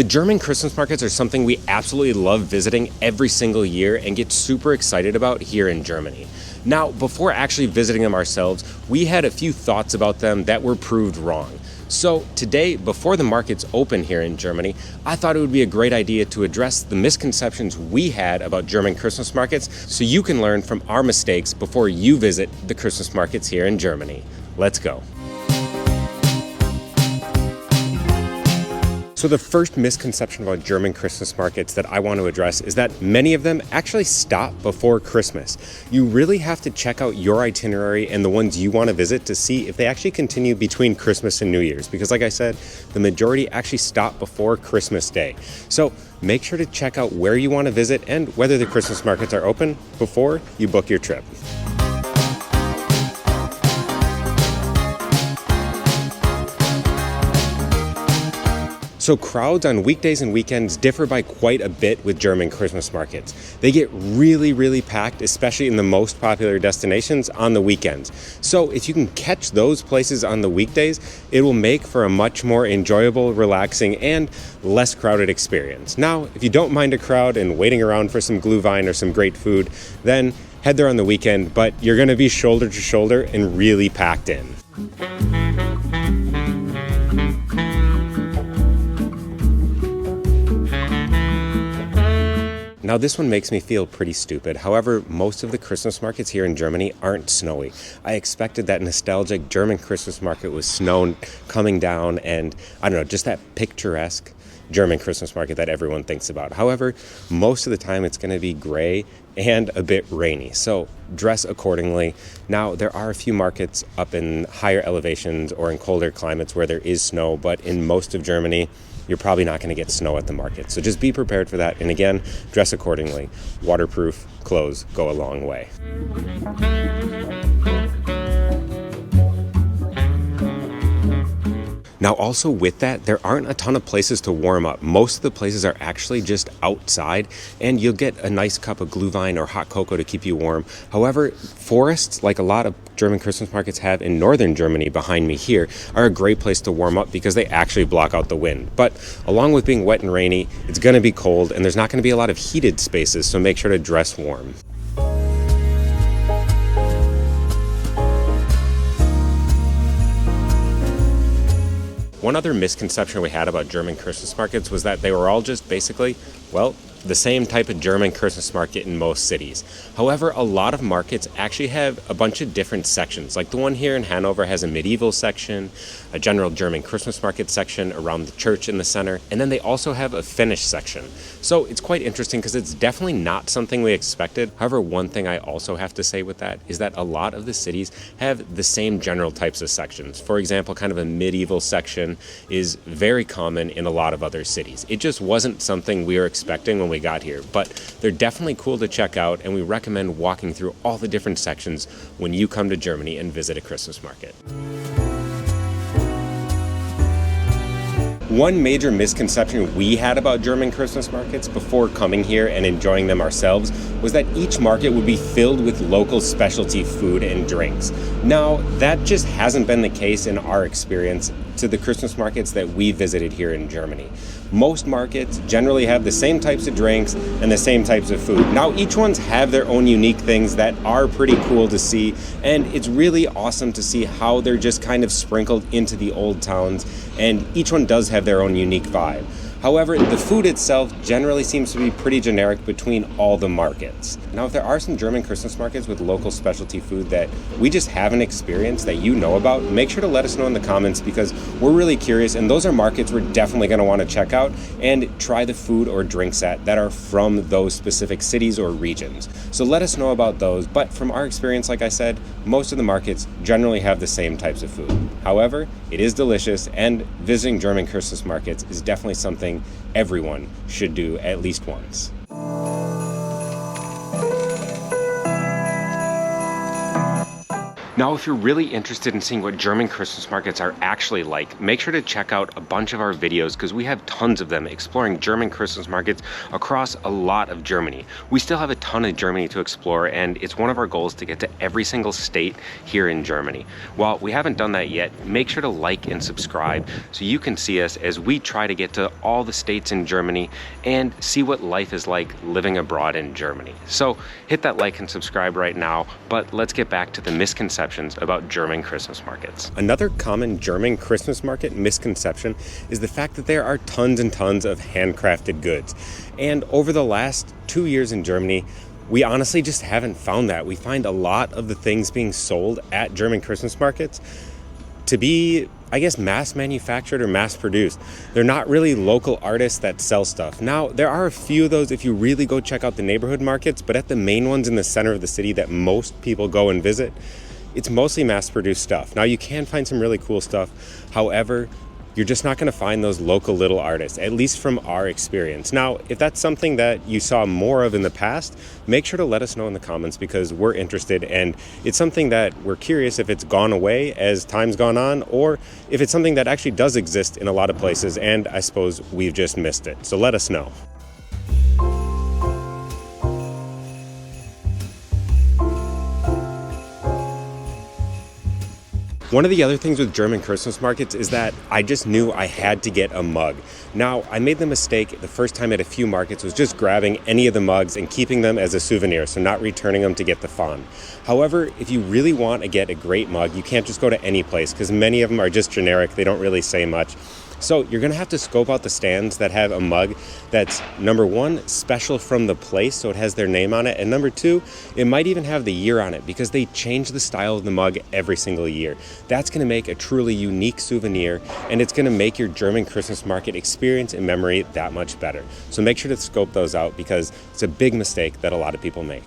The German Christmas markets are something we absolutely love visiting every single year and get super excited about here in Germany. Now, before actually visiting them ourselves, we had a few thoughts about them that were proved wrong. So today, before the markets open here in Germany, I thought it would be a great idea to address the misconceptions we had about German Christmas markets so you can learn from our mistakes before you visit the Christmas markets here in Germany. Let's go. So the first misconception about German Christmas markets that I want to address is that many of them actually stop before Christmas. You really have to check out your itinerary and the ones you want to visit to see if they actually continue between Christmas and New Year's. Because like I said, the majority actually stop before Christmas Day. So make sure to check out where you want to visit and whether the Christmas markets are open before you book your trip. So crowds on weekdays and weekends differ by quite a bit with German Christmas markets. They get really packed, especially in the most popular destinations on the weekends. So if you can catch those places on the weekdays, it will make for a much more enjoyable, relaxing, and less crowded experience. Now, if you don't mind a crowd and waiting around for some Glühwein or some great food, then head there on the weekend, but you're going to be shoulder to shoulder and really packed in. Now this one makes me feel pretty stupid. However, most of the Christmas markets here in Germany aren't snowy. I expected that nostalgic German Christmas market with snow coming down and, I don't know, just that picturesque German Christmas market that everyone thinks about. However, most of the time it's going to be gray and a bit rainy, so dress accordingly. Now, there are a few markets up in higher elevations or in colder climates where there is snow, but in most of Germany, you're probably not going to get snow at the market. So just be prepared for that. And again, dress accordingly. Waterproof clothes go a long way. Now also with that, there aren't a ton of places to warm up. Most of the places are actually just outside and you'll get a nice cup of Glühwein or hot cocoa to keep you warm. However, forests, like a lot of German Christmas markets have in northern Germany behind me here, are a great place to warm up because they actually block out the wind. But along with being wet and rainy, it's going to be cold and there's not going to be a lot of heated spaces, so make sure to dress warm. One other misconception we had about German Christmas markets was that they were all just basically, well, the same type of German Christmas market in most cities. However, a lot of markets actually have a bunch of different sections. Like the one here in Hanover has a medieval section, a general German Christmas market section around the church in the center, and then they also have a Finnish section. So it's quite interesting because it's definitely not something we expected. However, one thing I also have to say with that is that a lot of the cities have the same general types of sections. For example, kind of a medieval section is very common in a lot of other cities. It just wasn't something we were expecting when we got here, but they're definitely cool to check out, and we recommend walking through all the different sections when you come to Germany and visit a Christmas market. One major misconception we had about German Christmas markets before coming here and enjoying them ourselves was that each market would be filled with local specialty food and drinks. Now, that just hasn't been the case in our experience to the Christmas markets that we visited here in Germany. Most markets generally have the same types of drinks and the same types of food. Now, each ones have their own unique things that are pretty cool to see, and it's really awesome to see how they're just kind of sprinkled into the old towns, and each one does have their own unique vibe. However, the food itself generally seems to be pretty generic between all the markets. Now, if there are some German Christmas markets with local specialty food that we just haven't experienced that you know about, make sure to let us know in the comments because we're really curious, and those are markets we're definitely going to want to check out and try the food or drinks at that are from those specific cities or regions. So let us know about those, but from our experience, like I said, most of the markets generally have the same types of food. However, it is delicious, and visiting German Christmas markets is definitely something everyone should do at least once. Now, if you're really interested in seeing what German Christmas markets are actually like, make sure to check out a bunch of our videos because we have tons of them exploring German Christmas markets across a lot of Germany. We still have a ton of Germany to explore, and it's one of our goals to get to every single state here in Germany. While we haven't done that yet, make sure to like and subscribe so you can see us as we try to get to all the states in Germany and see what life is like living abroad in Germany. So hit that like and subscribe right now, but let's get back to the misconceptions about German Christmas markets. Another common German Christmas market misconception is the fact that there are tons and tons of handcrafted goods. And over the last 2 years in Germany, we honestly just haven't found that. We find a lot of the things being sold at German Christmas markets to be, I guess, mass manufactured or mass produced. They're not really local artists that sell stuff. Now, there are a few of those if you really go check out the neighborhood markets, but at the main ones in the center of the city that most people go and visit, it's mostly mass-produced stuff. Now, you can find some really cool stuff. However, you're just not going to find those local little artists, at least from our experience. Now, if that's something that you saw more of in the past, make sure to let us know in the comments because we're interested, and it's something that we're curious if it's gone away as time's gone on, or if it's something that actually does exist in a lot of places, and I suppose we've just missed it. So let us know. One of the other things with German Christmas markets is that I just knew I had to get a mug. Now, I made the mistake the first time at a few markets was just grabbing any of the mugs and keeping them as a souvenir, so not returning them to get the fun. However, if you really want to get a great mug, you can't just go to any place because many of them are just generic. They don't really say much. So you're going to have to scope out the stands that have a mug that's, number one, special from the place, so it has their name on it, and number two, it might even have the year on it because they change the style of the mug every single year. That's going to make a truly unique souvenir, and it's going to make your German Christmas market experience and memory that much better. So make sure to scope those out because it's a big mistake that a lot of people make.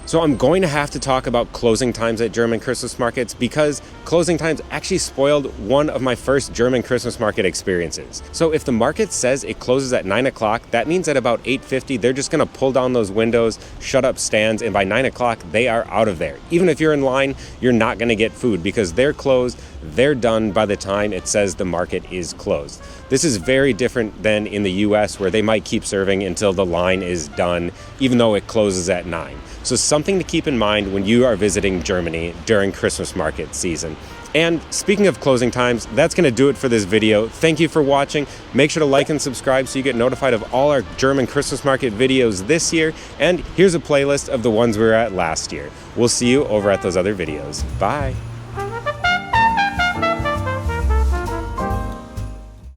So I'm going to have to talk about closing times at German Christmas markets because closing times actually spoiled one of my first German Christmas market experiences. So if the market says it closes at 9 o'clock, that means at about 8:50, they're just gonna pull down those windows, shut up stands, and by 9 o'clock, they are out of there. Even if you're in line, you're not gonna get food because they're closed, they're done by the time it says the market is closed. This is very different than in the US where they might keep serving until the line is done, even though it closes at 9. So something to keep in mind when you are visiting Germany during Christmas market season. And speaking of closing times, that's going to do it for this video. Thank you for watching. Make sure to like and subscribe so you get notified of all our German Christmas market videos this year. And here's a playlist of the ones we were at last year. We'll see you over at those other videos. Bye.